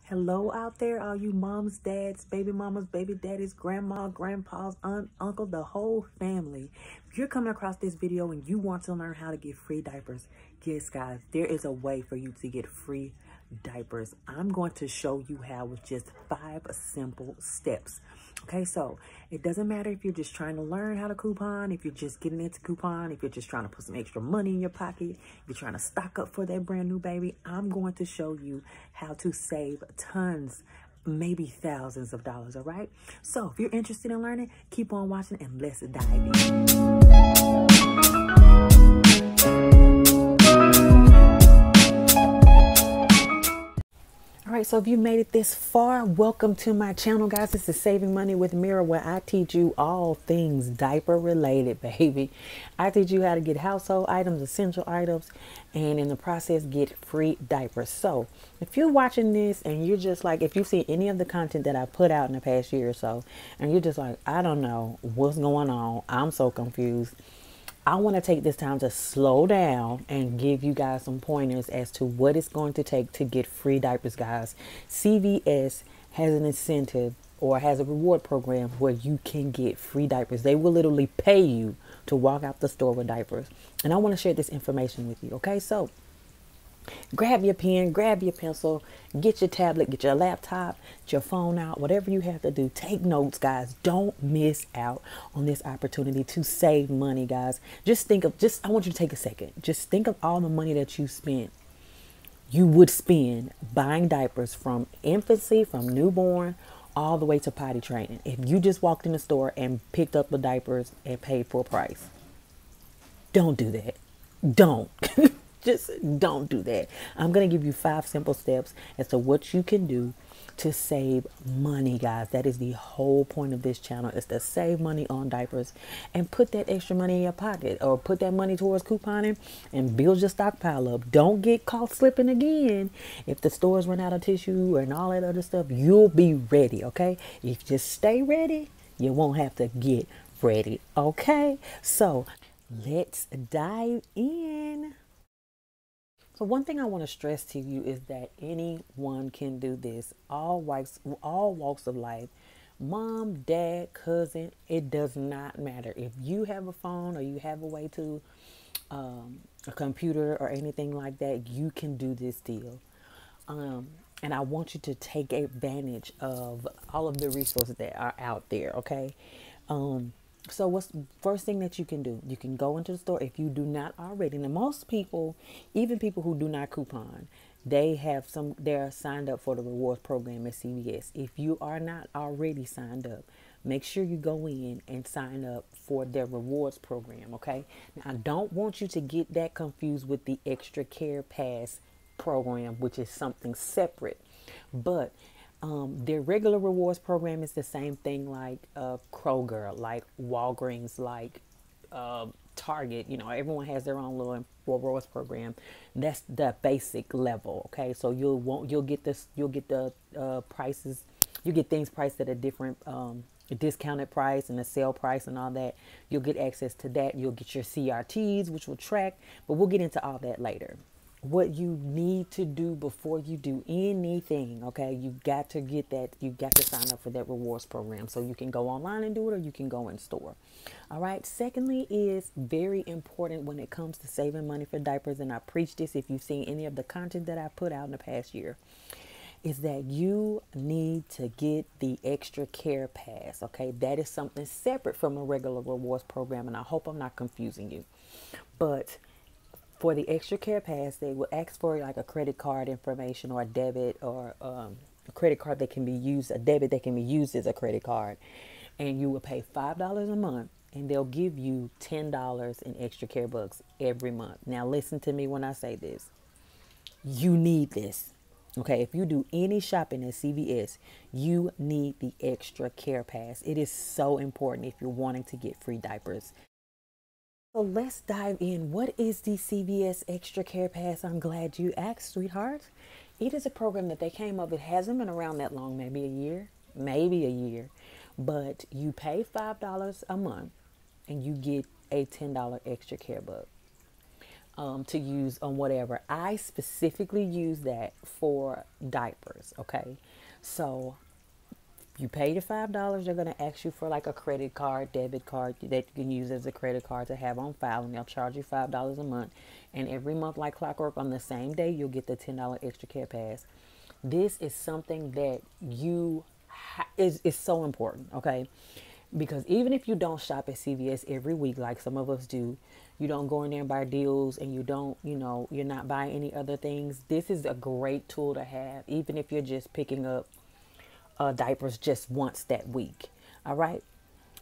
Hello out there, all you moms, dads, baby mamas, baby daddies, grandma, grandpas, aunt, uncle, the whole family. If you're coming across this video and you want to learn how to get free diapers, yes guys, there is a way for you to get free diapers. I'm going to show you how with just 5 simple steps. Okay, so it doesn't matter if you're just trying to learn how to coupon, if you're just getting into coupon, if you're just trying to put some extra money in your pocket, if you're trying to stock up for that brand new baby. I'm going to show you how to save tons, maybe thousands of dollars, all right? So if you're interested in learning, keep on watching and let's dive in. All right, so if you made it this far, welcome to my channel, guys. This is Saving Money with Mira, where I teach you all things diaper related, baby. I teach you how to get household items, essential items, and in the process, get free diapers. So if you're watching this and you're just like, if you see any of the content that I put out in the past year or so, and you're just like, I don't know what's going on, I'm so confused, I want to take this time to slow down and give you guys some pointers as to what it's going to take to get free diapers, guys. CVS has an incentive or has a reward program where you can get free diapers. They will literally pay you to walk out the store with diapers. And I want to share this information with you. Okay, so grab your pen, grab your pencil, get your tablet, get your laptop, get your phone out, whatever you have to do. Take notes, guys. Don't miss out on this opportunity to save money, guys. I want you to take a second. Just think of all the money that you would spend buying diapers from infancy, from newborn, all the way to potty training. If you just walked in the store and picked up the diapers and paid full price, don't do that. Don't. Just don't do that. I'm going to give you 5 simple steps as to what you can do to save money, guys. That is the whole point of this channel, is to save money on diapers and put that extra money in your pocket, or put that money towards couponing and build your stockpile up. Don't get caught slipping again. If the stores run out of tissue and all that other stuff, you'll be ready, okay? If you just stay ready, you won't have to get ready, okay? So let's dive in. So one thing I want to stress to you is that anyone can do this. All walks of life, mom, dad, cousin, it does not matter. If you have a phone or you have a way to a computer or anything like that, you can do this deal. And I want you to take advantage of all of the resources that are out there, okay? So what's the first thing that you can do? You can go into the store if you do not already. Now, most people, even people who do not coupon, they're signed up for the rewards program at CVS. If you are not already signed up, make sure you go in and sign up for their rewards program, okay? Now, I don't want you to get that confused with the Extra Care Pass program, which is something separate. But their regular rewards program is the same thing like Kroger, like Walgreens, like Target. You know, everyone has their own little rewards program. That's the basic level. Okay, so you'll get the prices. You get things priced at a different discounted price and a sale price and all that. You'll get access to that. You'll get your CRTs, which will track. But we'll get into all that later. What you need to do before you do anything, okay? You got to get that. You got to sign up for that rewards program. So you can go online and do it, or you can go in store. All right. Secondly, is very important when it comes to saving money for diapers. And I preach this if you've seen any of the content that I put out in the past year, is that you need to get the Extra Care Pass. Okay. That is something separate from a regular rewards program. And I hope I'm not confusing you, but for the Extra Care Pass, they will ask for like a credit card information or a debit, or a credit card that can be used, a debit that can be used as a credit card. And you will pay $5 a month, and they'll give you $10 in Extra Care bucks every month. Now listen to me when I say this. You need this. Okay, if you do any shopping at CVS, you need the Extra Care Pass. It is so important if you're wanting to get free diapers. So let's dive in. What is the CVS Extra Care Pass? I'm glad you asked, sweetheart. It is a program that they came up. It hasn't been around that long, maybe a year. But you pay $5 a month and you get a $10 Extra Care buck. to use on whatever. I specifically use that for diapers. Okay, so you pay the $5. They're gonna ask you for like a credit card, debit card that you can use as a credit card to have on file, and they'll charge you $5 a month. And every month, like clockwork, on the same day, you'll get the $10 extra care pass. This is something that is so important. Okay, because even if you don't shop at CVS every week like some of us do, you don't go in there and buy deals, and you don't, you're not buying any other things. This is a great tool to have, even if you're just picking up diapers just once that week. All right.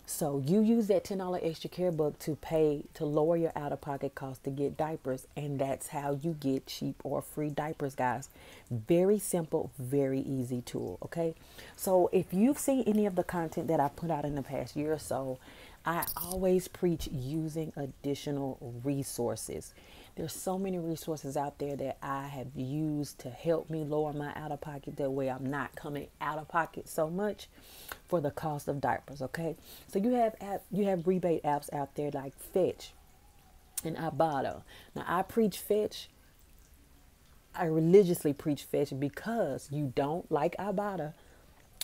So you use that $10 extra care buck to pay to lower your out-of-pocket cost to get diapers, and that's how you get cheap or free diapers, guys. Very simple, very easy tool. Okay. So if you've seen any of the content that I put out in the past year or so, I always preach using additional resources. There's so many resources out there that I have used to help me lower my out of pocket. That way I'm not coming out of pocket so much for the cost of diapers. Okay. So you have rebate apps out there like Fetch and Ibotta. Now I preach Fetch. I religiously preach Fetch because you don't like Ibotta.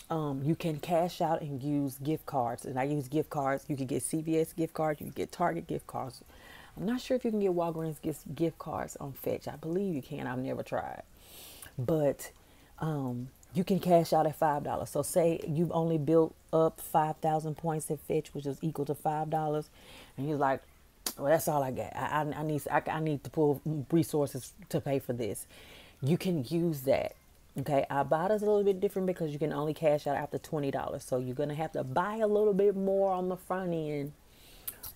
You can cash out and use gift cards. And I use gift cards. You can get CVS gift cards. You can get Target gift cards. I'm not sure if you can get Walgreens gift cards on Fetch. I believe you can. I've never tried. But you can cash out at $5. So say you've only built up 5,000 points at Fetch, which is equal to $5. And you're like, well, that's all I got. I need to pull resources to pay for this. You can use that. Okay, Ibotta's a little bit different because you can only cash out after $20. So you're going to have to buy a little bit more on the front end,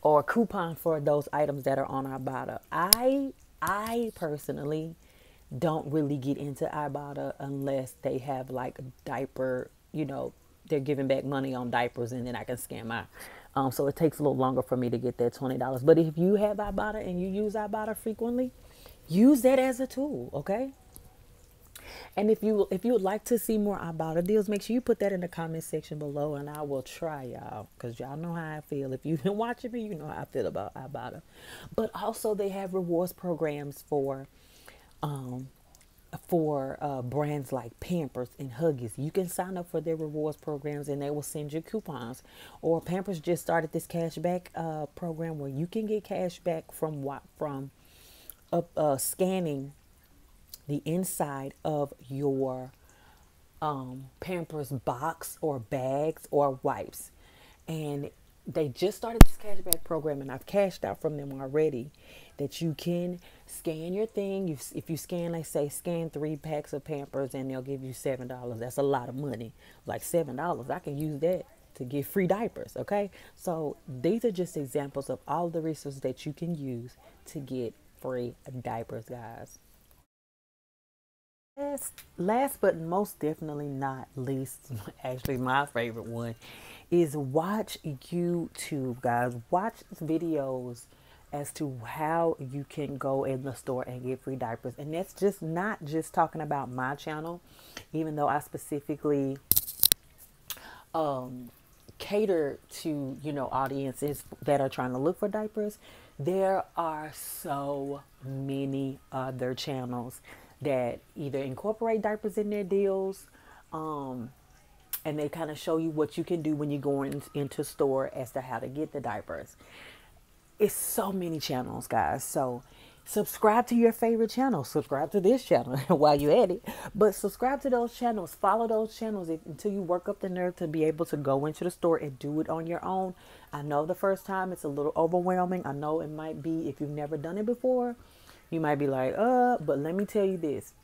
or coupon for those items that are on Ibotta. I personally don't really get into Ibotta unless they have like a diaper, they're giving back money on diapers, and then I can scan my, so it takes a little longer for me to get that $20. But if you have Ibotta and you use Ibotta frequently, use that as a tool, okay? And if you would like to see more Ibotta deals, make sure you put that in the comment section below, and I will try, y'all, because y'all know how I feel. If you've been watching me, you know how I feel about Ibotta. But also they have rewards programs for brands like Pampers and Huggies. You can sign up for their rewards programs, and they will send you coupons. Or Pampers just started this cashback program where you can get cash back from scanning the inside of your Pampers box or bags or wipes. And they just started this cashback program, and I've cashed out from them already, that you can scan your thing. If you scan, like say, scan 3 packs of Pampers, and they'll give you $7. That's a lot of money. Like $7, I can use that to get free diapers. Okay. So these are just examples of all the resources that you can use to get free diapers, guys. Last but most definitely not least, actually my favorite one, is watch YouTube, guys. Watch videos as to how you can go in the store and get free diapers. And that's just not just talking about my channel, even though I specifically cater to, audiences that are trying to look for diapers. There are so many other channels that either incorporate diapers in their deals, and they kind of show you what you can do when you go into store as to how to get the diapers. It's so many channels, guys. So subscribe to your favorite channel. Subscribe to this channel while you're at it. But subscribe to those channels. Follow those channels until you work up the nerve to be able to go into the store and do it on your own. I know the first time it's a little overwhelming. I know it might be, if you've never done it before, you might be like, but let me tell you this.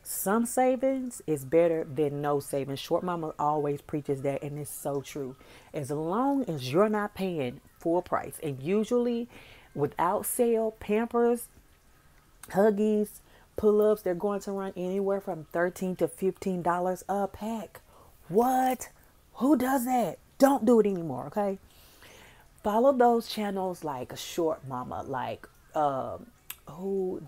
Some savings is better than no savings. Short Mama always preaches that, and it's so true. As long as you're not paying full price, and usually without sale, Pampers, Huggies, pull-ups, they're going to run anywhere from $13 to $15 a pack. What? Who does that? Don't do it anymore, okay? Follow those channels like Short Mama, like who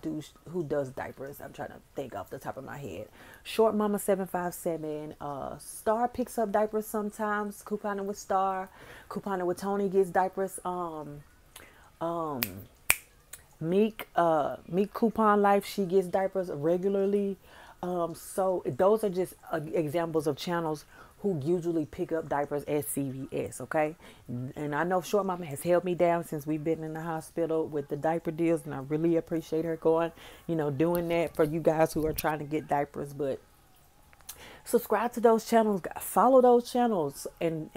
does diapers? I'm trying to think off the top of my head. Short Mama 757. Star picks up diapers sometimes. Couponing with Star. Couponing with Tony gets diapers. Meek Coupon Life, she gets diapers regularly. So those are just examples of channels who usually pick up diapers at CVS, okay? And I know Short Mama has held me down since we've been in the hospital with the diaper deals, and I really appreciate her going, doing that for you guys who are trying to get diapers. But subscribe to those channels, follow those channels, and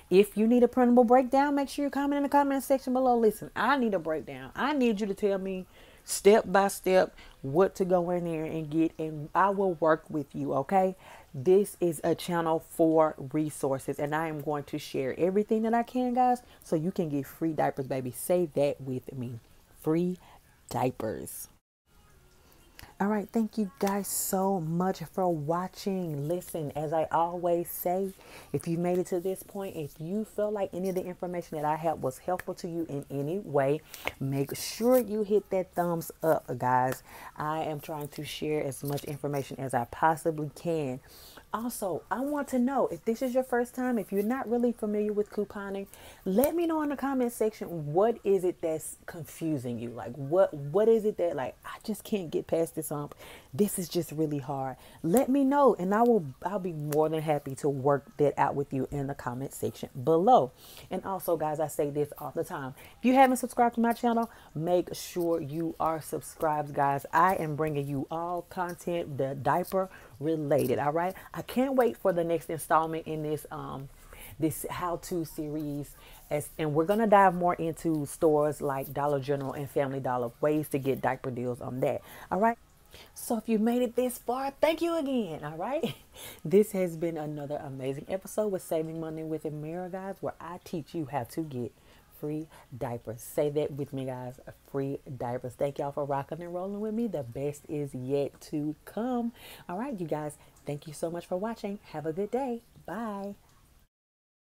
if you need a printable breakdown, make sure you comment in the comment section below. Listen, I need a breakdown. I need you to tell me step by step what to go in there and get, and I will work with you. Okay, this is a channel for resources, and I am going to share everything that I can, guys, so you can get free diapers, baby. Say that with me. Free diapers. All right, thank you guys so much for watching. Listen, as I always say, if you made it to this point, if you feel like any of the information that I had was helpful to you in any way, make sure you hit that thumbs up, guys. I am trying to share as much information as I possibly can. Also, I want to know, if this is your first time, if you're not really familiar with couponing, let me know in the comment section, what is it that's confusing you? Like, what is it that, like, I just can't get past this hump. This is just really hard. Let me know, and I'll be more than happy to work that out with you in the comment section below. And also, guys, I say this all the time. If you haven't subscribed to my channel, make sure you are subscribed, guys. I am bringing you all content, the diaper related. All right, I can't wait for the next installment in this how-to series, and we're gonna dive more into stores like Dollar General and Family Dollar, ways to get diaper deals on that. All right, so if you made it this far, thank you again. All right, this has been another amazing episode with Saving Money with Mira, guys, where I teach you how to get free diapers. Say that with me, guys. Free diapers. Thank y'all for rocking and rolling with me. The best is yet to come. All right, you guys, thank you so much for watching. Have a good day. Bye.